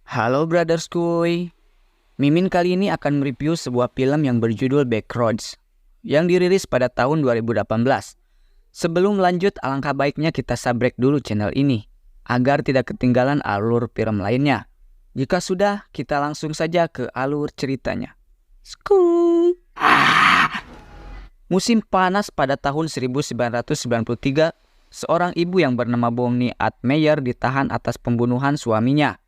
Halo Brothers Kuy, Mimin kali ini akan mereview sebuah film yang berjudul Backroads yang dirilis pada tahun 2018. Sebelum lanjut, alangkah baiknya kita subscribe dulu channel ini agar tidak ketinggalan alur film lainnya. Jika sudah, kita langsung saja ke alur ceritanya. Skuy. Musim panas pada tahun 1993, seorang ibu yang bernama Bonnie Admeyer ditahan atas pembunuhan suaminya,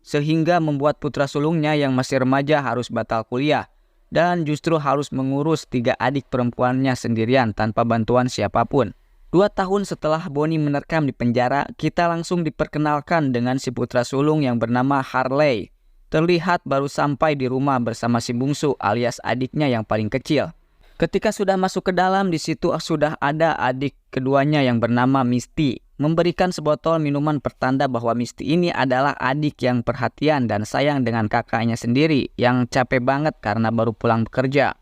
sehingga membuat putra sulungnya yang masih remaja harus batal kuliah dan justru harus mengurus 3 adik perempuannya sendirian tanpa bantuan siapapun. 2 tahun setelah Bonnie menerkam di penjara, kita langsung diperkenalkan dengan si putra sulung yang bernama Harley. Terlihat baru sampai di rumah bersama si bungsu alias adiknya yang paling kecil. Ketika sudah masuk ke dalam, di situ sudah ada adik keduanya yang bernama Misty, memberikan sebotol minuman pertanda bahwa Misty ini adalah adik yang perhatian dan sayang dengan kakaknya sendiri yang capek banget karena baru pulang bekerja.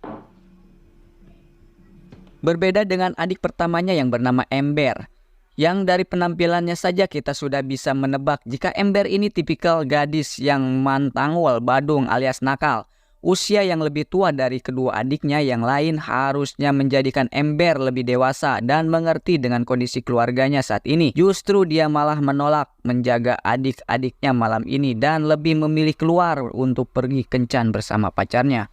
Berbeda dengan adik pertamanya yang bernama Ember, yang dari penampilannya saja kita sudah bisa menebak jika Ember ini tipikal gadis yang mantangwal, badung alias nakal. Usia yang lebih tua dari kedua adiknya yang lain harusnya menjadikan Ember lebih dewasa dan mengerti dengan kondisi keluarganya saat ini. Justru dia malah menolak menjaga adik-adiknya malam ini dan lebih memilih keluar untuk pergi kencan bersama pacarnya.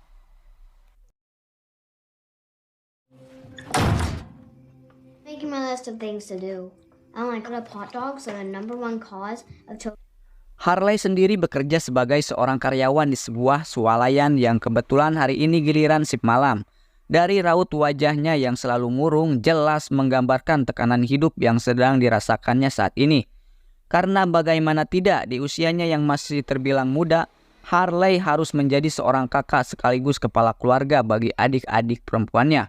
Making my list of things to do. I don't like hot dogs are the #1 cause of children. Harley sendiri bekerja sebagai seorang karyawan di sebuah swalayan yang kebetulan hari ini giliran shift malam. Dari raut wajahnya yang selalu murung, jelas menggambarkan tekanan hidup yang sedang dirasakannya saat ini. Karena bagaimana tidak, di usianya yang masih terbilang muda, Harley harus menjadi seorang kakak sekaligus kepala keluarga bagi adik-adik perempuannya.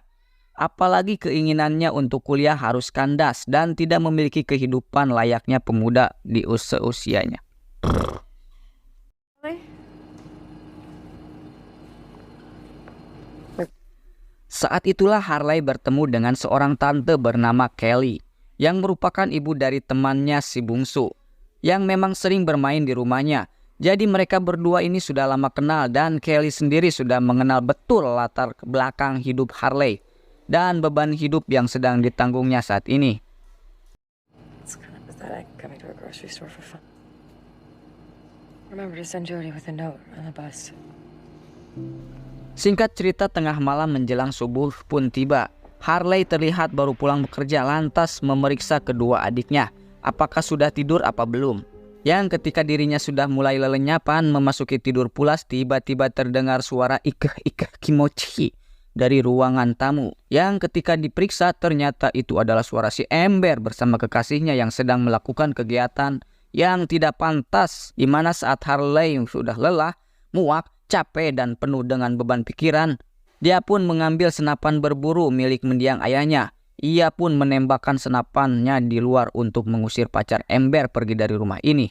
Apalagi keinginannya untuk kuliah harus kandas dan tidak memiliki kehidupan layaknya pemuda di usianya. Saat itulah Harley bertemu dengan seorang tante bernama Kelly, yang merupakan ibu dari temannya si bungsu, yang memang sering bermain di rumahnya. Jadi mereka berdua ini sudah lama kenal dan Kelly sendiri sudah mengenal betul latar belakang hidup Harley dan beban hidup yang sedang ditanggungnya saat ini. It's kind of pathetic coming to a grocery store for fun. Remember to send Jody with a note on the bus. Singkat cerita, tengah malam menjelang subuh pun tiba. Harley terlihat baru pulang bekerja lantas memeriksa kedua adiknya. Apakah sudah tidur apa belum? Yang ketika dirinya sudah mulai lelenyapan memasuki tidur pulas, tiba-tiba terdengar suara ikeh-ikeh kimochi dari ruangan tamu. Yang ketika diperiksa ternyata itu adalah suara si Ember bersama kekasihnya yang sedang melakukan kegiatan yang tidak pantas, di mana saat Harley sudah lelah, muak, capek dan penuh dengan beban pikiran, dia pun mengambil senapan berburu milik mendiang ayahnya. Ia pun menembakkan senapannya di luar untuk mengusir pacar Ember pergi dari rumah ini.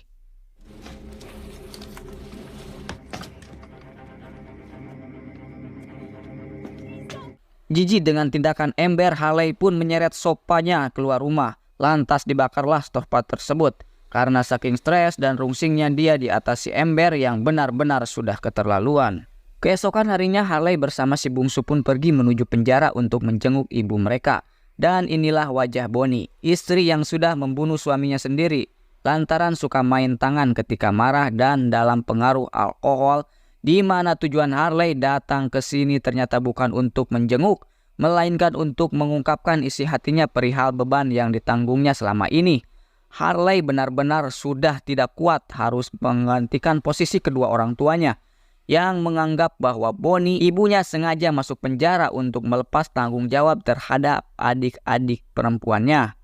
Jijik dengan tindakan Ember, Harley pun menyeret sopanya keluar rumah. Lantas dibakarlah stopa tersebut. Karena saking stres dan rungsingnya dia di atas si Ember yang benar-benar sudah keterlaluan. Keesokan harinya Harley bersama si bungsu pun pergi menuju penjara untuk menjenguk ibu mereka. Dan inilah wajah Bonnie, istri yang sudah membunuh suaminya sendiri lantaran suka main tangan ketika marah dan dalam pengaruh alkohol, di mana tujuan Harley datang ke sini ternyata bukan untuk menjenguk, melainkan untuk mengungkapkan isi hatinya perihal beban yang ditanggungnya selama ini. Harley benar-benar sudah tidak kuat harus menggantikan posisi kedua orang tuanya yang menganggap bahwa Bonnie ibunya sengaja masuk penjara untuk melepas tanggung jawab terhadap adik-adik perempuannya.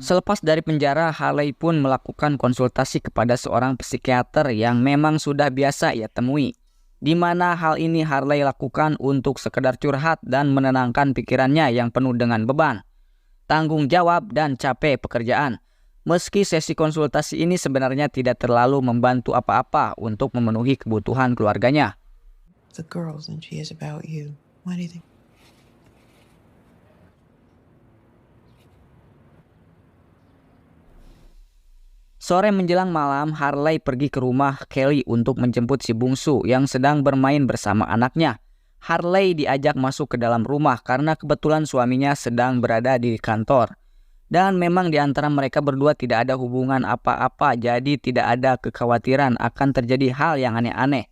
Selepas dari penjara, Harley pun melakukan konsultasi kepada seorang psikiater yang memang sudah biasa ia temui. Di mana hal ini Harley lakukan untuk sekedar curhat dan menenangkan pikirannya yang penuh dengan beban, tanggung jawab dan capek pekerjaan. Meski sesi konsultasi ini sebenarnya tidak terlalu membantu apa-apa untuk memenuhi kebutuhan keluarganya. The girls and she is about you. What do you think? Sore menjelang malam, Harley pergi ke rumah Kelly untuk menjemput si bungsu yang sedang bermain bersama anaknya. Harley diajak masuk ke dalam rumah karena kebetulan suaminya sedang berada di kantor. Dan memang di antara mereka berdua tidak ada hubungan apa-apa, jadi tidak ada kekhawatiran akan terjadi hal yang aneh-aneh.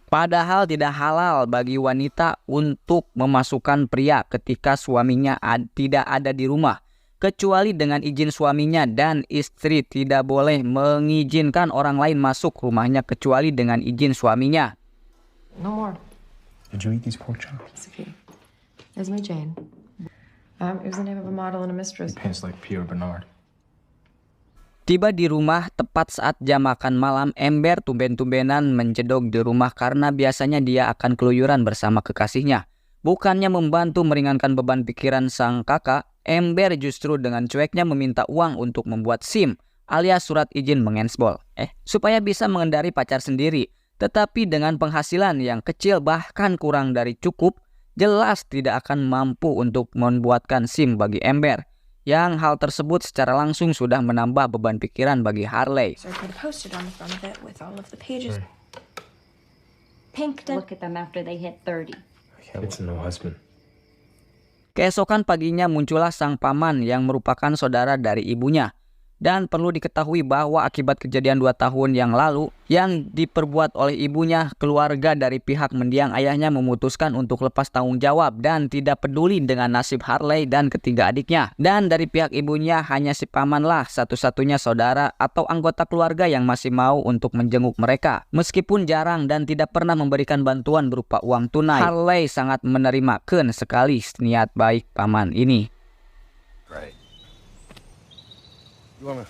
Padahal tidak halal bagi wanita untuk memasukkan pria ketika suaminya tidak ada di rumah. Kecuali dengan izin suaminya, dan istri tidak boleh mengizinkan orang lain masuk rumahnya kecuali dengan izin suaminya. No more. Did you eat these pork chops? Sophie. Esme Jane. It was the name of a model and a mistress. Pants like Pierre Bernard. Tiba di rumah tepat saat jam makan malam, Amber tumben-tumbenan menjedok di rumah karena biasanya dia akan keluyuran bersama kekasihnya. Bukannya membantu meringankan beban pikiran sang kakak, Amber justru dengan cueknya meminta uang untuk membuat SIM alias surat izin mengensbol. Supaya bisa mengendari pacar sendiri. Tetapi dengan penghasilan yang kecil bahkan kurang dari cukup, jelas tidak akan mampu untuk membuatkan SIM bagi Amber. Yang hal tersebut secara langsung sudah menambah beban pikiran bagi Harley. So I put a post-it on the front of it with all of the pages. Pink, look at them after they hit 30. It's no husband. Keesokan paginya muncullah sang paman yang merupakan saudara dari ibunya. Dan perlu diketahui bahwa akibat kejadian 2 tahun yang lalu yang diperbuat oleh ibunya, keluarga dari pihak mendiang ayahnya memutuskan untuk lepas tanggung jawab dan tidak peduli dengan nasib Harley dan ketiga adiknya. Dan dari pihak ibunya hanya si pamanlah satu-satunya saudara atau anggota keluarga yang masih mau untuk menjenguk mereka. Meskipun jarang dan tidak pernah memberikan bantuan berupa uang tunai, Harley sangat menerimakan sekali niat baik paman ini. Right. You wanna...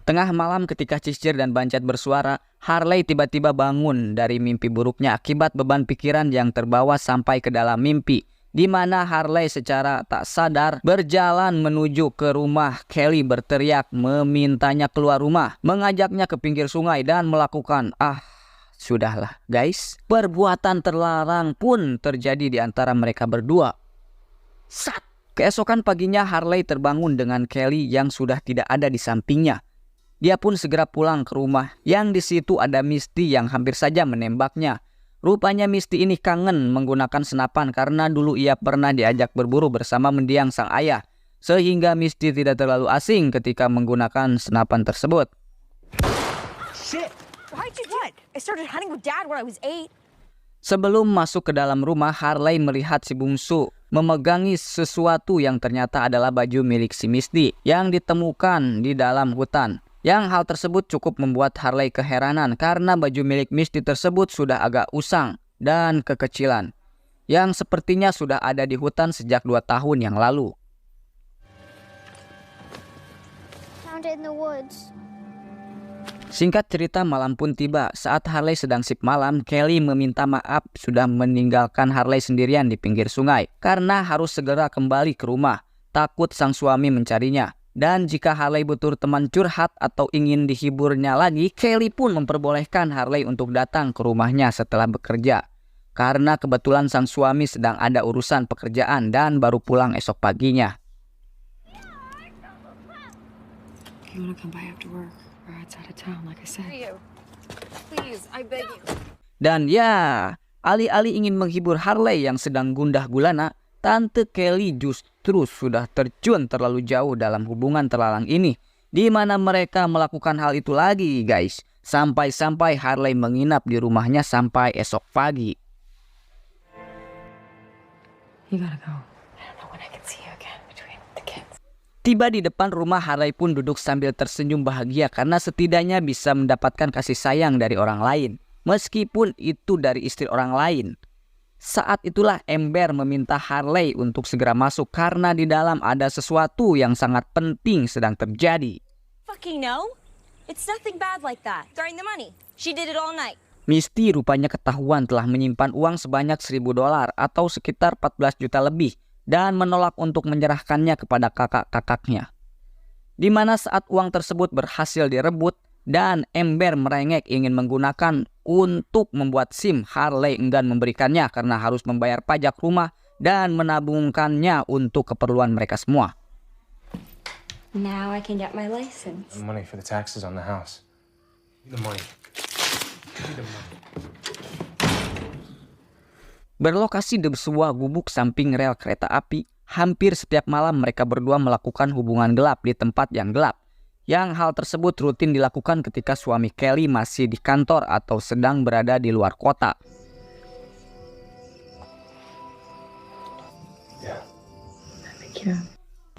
Tengah malam ketika Cisir dan Bancet bersuara, Harley tiba-tiba bangun dari mimpi buruknya akibat beban pikiran yang terbawa sampai ke dalam mimpi, di mana Harley secara tak sadar berjalan menuju ke rumah Kelly berteriak memintanya keluar rumah, mengajaknya ke pinggir sungai dan melakukan sudahlah guys, perbuatan terlarang pun terjadi di antara mereka berdua. Keesokan paginya Harley terbangun dengan Kelly yang sudah tidak ada di sampingnya. Dia pun segera pulang ke rumah yang di situ ada Misty yang hampir saja menembaknya. Rupanya Misty ini kangen menggunakan senapan karena dulu ia pernah diajak berburu bersama mendiang sang ayah. Sehingga Misty tidak terlalu asing ketika menggunakan senapan tersebut. Why'd you do it? I started hunting with Dad when I was 8. Sebelum masuk ke dalam rumah, Harley melihat si bungsu memegangi sesuatu yang ternyata adalah baju milik si Misty yang ditemukan di dalam hutan. Yang hal tersebut cukup membuat Harley keheranan karena baju milik Misty tersebut sudah agak usang dan kekecilan, yang sepertinya sudah ada di hutan sejak 2 tahun yang lalu. Found it in the woods. Singkat cerita, malam pun tiba. Saat Harley sedang sip malam, Kelly meminta maaf sudah meninggalkan Harley sendirian di pinggir sungai karena harus segera kembali ke rumah, takut sang suami mencarinya. Dan jika Harley butuh teman curhat atau ingin dihiburnya lagi, Kelly pun memperbolehkan Harley untuk datang ke rumahnya setelah bekerja. Karena kebetulan sang suami sedang ada urusan pekerjaan dan baru pulang esok paginya. You wanna come by after work? We're outside of town, like I said. Please, I beg you. Dan ya, alih-alih ingin menghibur Harley yang sedang gundah gulana, Tante Kelly justru sudah terjun terlalu jauh dalam hubungan terlarang ini, di mana mereka melakukan hal itu lagi, guys. Sampai-sampai Harley menginap di rumahnya sampai esok pagi. You gotta go. I don't know when I can see you again between the kids. Tiba di depan rumah, Harley pun duduk sambil tersenyum bahagia karena setidaknya bisa mendapatkan kasih sayang dari orang lain, meskipun itu dari istri orang lain. Saat itulah Amber meminta Harley untuk segera masuk karena di dalam ada sesuatu yang sangat penting sedang terjadi. Fucking no. It's nothing bad like that. Throwing the money. She did it all night. Misty rupanya ketahuan telah menyimpan uang sebanyak $1.000 atau sekitar 14 juta lebih dan menolak untuk menyerahkannya kepada kakak-kakaknya. Di mana saat uang tersebut berhasil direbut, dan Amber merengek ingin menggunakan untuk membuat SIM. Harley enggan memberikannya karena harus membayar pajak rumah dan menabungkannya untuk keperluan mereka semua. Now I can get my license. The money for the taxes on the house. Give me the money. Give me the money. Berlokasi di sebuah gubuk samping rel kereta api, hampir setiap malam mereka berdua melakukan hubungan gelap di tempat yang gelap. Yang hal tersebut rutin dilakukan ketika suami Kelly masih di kantor atau sedang berada di luar kota. Yeah. Thank you.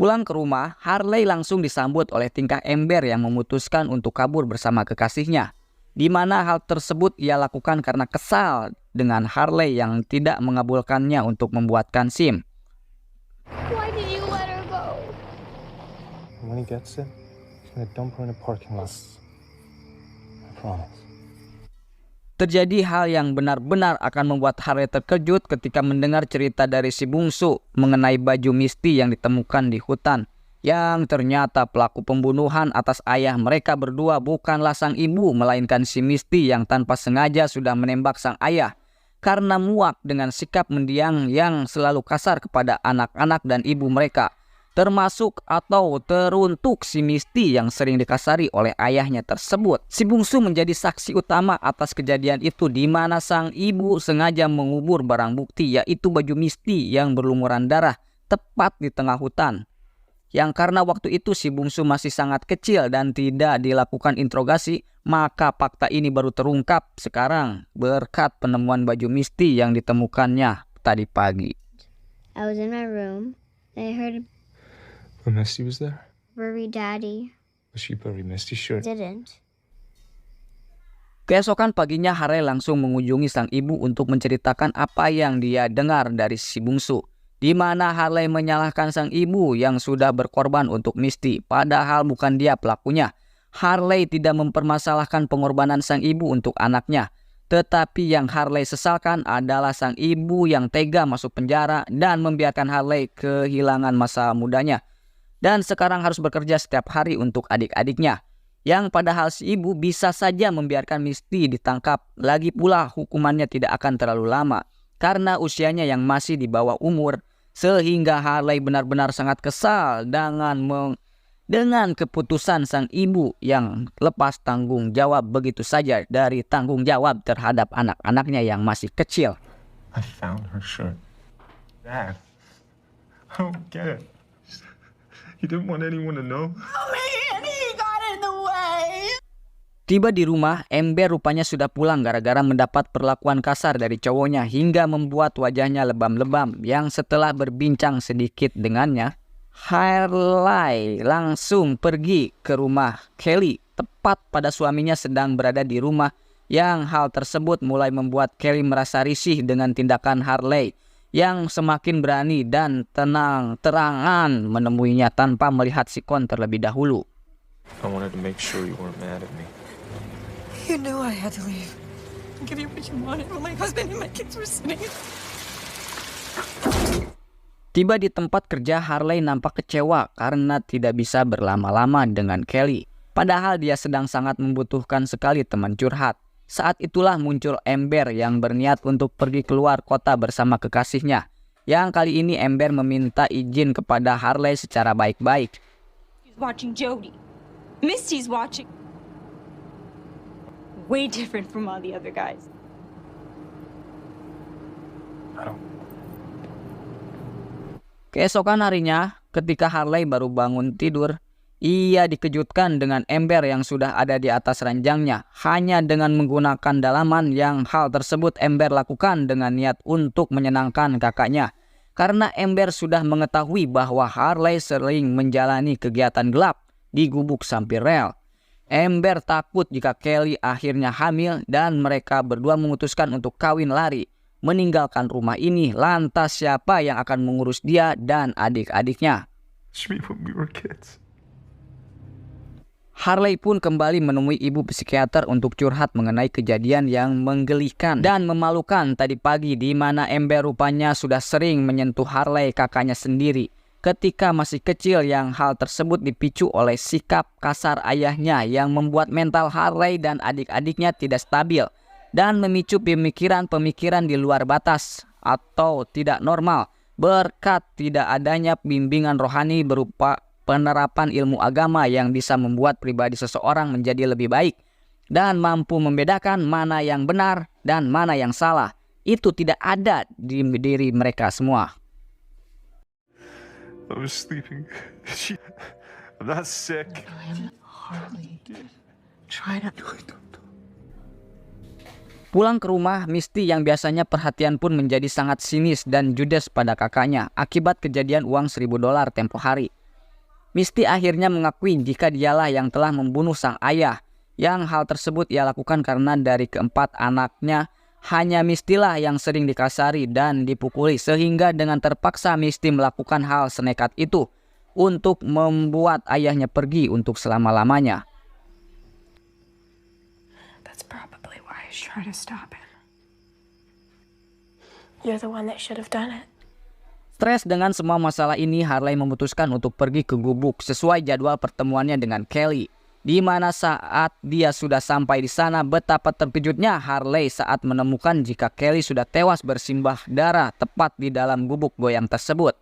Pulang ke rumah, Harley langsung disambut oleh tingkah Amber yang memutuskan untuk kabur bersama kekasihnya. Di mana hal tersebut ia lakukan karena kesal dengan Harley yang tidak mengabulkannya untuk membuatkan SIM. Why did you let her go? When he gets it, he's gonna dump her in a parking lot. I promise. Terjadi hal yang benar-benar akan membuat Harley terkejut ketika mendengar cerita dari si bungsu mengenai baju Misty yang ditemukan di hutan. Yang ternyata pelaku pembunuhan atas ayah mereka berdua bukanlah sang ibu, melainkan si Misty yang tanpa sengaja sudah menembak sang ayah. Karena muak dengan sikap mendiang yang selalu kasar kepada anak-anak dan ibu mereka. Termasuk atau teruntuk si Misty yang sering dikasari oleh ayahnya tersebut. Si bungsu menjadi saksi utama atas kejadian itu, di mana sang ibu sengaja mengubur barang bukti, yaitu baju Misty yang berlumuran darah tepat di tengah hutan. Yang karena waktu itu si bungsu masih sangat kecil dan tidak dilakukan interogasi, maka fakta ini baru terungkap sekarang berkat penemuan baju Misty yang ditemukannya tadi pagi. I was in my room. I heard When Misty was there? bury daddy. Was she bury Misty? Sure. Didn't. Keesokan paginya Harley langsung mengunjungi sang ibu untuk menceritakan apa yang dia dengar dari si bungsu. Di mana Harley menyalahkan sang ibu yang sudah berkorban untuk Misty, padahal bukan dia pelakunya. Harley tidak mempermasalahkan pengorbanan sang ibu untuk anaknya. Tetapi yang Harley sesalkan adalah sang ibu yang tega masuk penjara dan membiarkan Harley kehilangan masa mudanya. Dan sekarang harus bekerja setiap hari untuk adik-adiknya. Yang padahal si ibu bisa saja membiarkan Misty ditangkap. Lagi pula hukumannya tidak akan terlalu lama karena usianya yang masih di bawah umur. Sehingga Harley benar-benar sangat kesal dengan keputusan sang ibu yang lepas tanggung jawab begitu saja dari tanggung jawab terhadap anak-anaknya yang masih kecil. I found her shirt. Dad, I don't get it. He didn't want anyone to know. Tiba di rumah, Amber rupanya sudah pulang gara-gara mendapat perlakuan kasar dari cowoknya hingga membuat wajahnya lebam-lebam. Yang setelah berbincang sedikit dengannya, Harley langsung pergi ke rumah Kelly tepat pada suaminya sedang berada di rumah. Yang hal tersebut mulai membuat Kelly merasa risih dengan tindakan Harley yang semakin berani dan tenang-terangan menemuinya tanpa melihat sikon terlebih dahulu. I wanted to make sure you weren't mad at me. You knew I had to leave. Give you what you wanted when my husband and my kids were sitting. Tiba di tempat kerja, Harley nampak kecewa karena tidak bisa berlama-lama dengan Kelly. Padahal dia sedang sangat membutuhkan sekali teman curhat. Saat itulah muncul Amber yang berniat untuk pergi keluar kota bersama kekasihnya. Yang kali ini Amber meminta izin kepada Harley secara baik-baik. She's watching Jody. Misty's watching. Way different from all the other guys. I don't. Keesokan harinya, ketika Harley baru bangun tidur, ia dikejutkan dengan Amber yang sudah ada di atas ranjangnya, hanya dengan menggunakan dalaman. Yang hal tersebut Amber lakukan dengan niat untuk menyenangkan kakaknya. Karena Amber sudah mengetahui bahwa Harley sering menjalani kegiatan gelap di gubuk samping rel. Amber takut jika Kelly akhirnya hamil dan mereka berdua memutuskan untuk kawin lari, meninggalkan rumah ini. Lantas siapa yang akan mengurus dia dan adik-adiknya? Should be when we were kids. Harley pun kembali menemui ibu psikiater untuk curhat mengenai kejadian yang menggelikan dan memalukan tadi pagi, di mana Amber rupanya sudah sering menyentuh Harley kakaknya sendiri. ketika masih kecil yang hal tersebut dipicu oleh sikap kasar ayahnya yang membuat mental Harley dan adik-adiknya tidak stabil dan memicu pemikiran-pemikiran di luar batas atau tidak normal berkat tidak adanya bimbingan rohani berupa penerapan ilmu agama yang bisa membuat pribadi seseorang menjadi lebih baik dan mampu membedakan mana yang benar dan mana yang salah. Itu tidak ada di diri mereka semua. I was sleeping. I'm not sick. Harley. Try to. Pulang ke rumah, Misty yang biasanya perhatian pun menjadi sangat sinis dan judes pada kakaknya akibat kejadian uang $1.000 tempo hari. Misty akhirnya mengakui jika dialah yang telah membunuh sang ayah, yang hal tersebut ia lakukan karena dari keempat anaknya, hanya Misty lah yang sering dikasari dan dipukuli sehingga dengan terpaksa Misty melakukan hal senekat itu untuk membuat ayahnya pergi untuk selama-lamanya. That's probably why I was trying to stop him. You're the one that should have done it. Stres dengan semua masalah ini, Harley memutuskan untuk pergi ke gubuk sesuai jadwal pertemuannya dengan Kelly. Di mana saat dia sudah sampai di sana, betapa terkejutnya Harley saat menemukan jika Kelly sudah tewas bersimbah darah tepat di dalam gubuk goyang tersebut.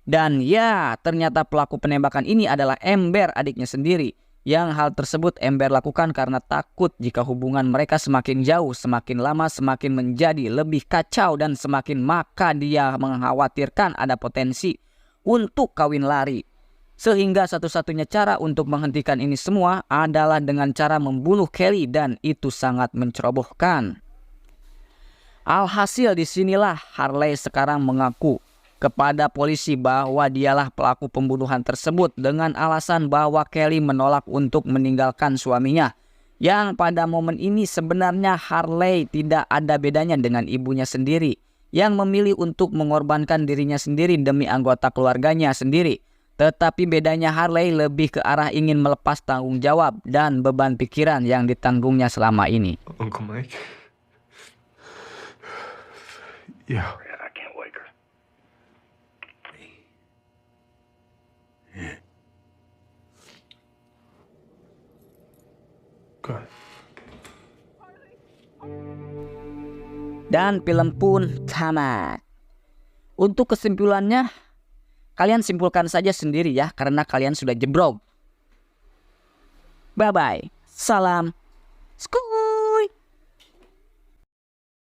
Dan ya, ternyata pelaku penembakan ini adalah Amber, adiknya sendiri. Yang hal tersebut Amber lakukan karena takut jika hubungan mereka semakin jauh, semakin lama semakin menjadi lebih kacau dan semakin maka dia mengkhawatirkan ada potensi untuk kawin lari. Sehingga satu-satunya cara untuk menghentikan ini semua adalah dengan cara membunuh Kelly dan itu sangat mencerobohkan. Alhasil disinilah Harley sekarang mengaku kepada polisi bahwa dialah pelaku pembunuhan tersebut dengan alasan bahwa Kelly menolak untuk meninggalkan suaminya. Yang pada momen ini sebenarnya Harley tidak ada bedanya dengan ibunya sendiri yang memilih untuk mengorbankan dirinya sendiri demi anggota keluarganya sendiri. Tetapi bedanya Harley lebih ke arah ingin melepas tanggung jawab dan beban pikiran yang ditanggungnya selama ini. Uncle Mike? Yeah. I can't wake her. Good. Dan film pun tamat. Untuk kesimpulannya, kalian simpulkan saja sendiri ya, karena kalian sudah jebrok. Bye-bye. Salam. Skuu.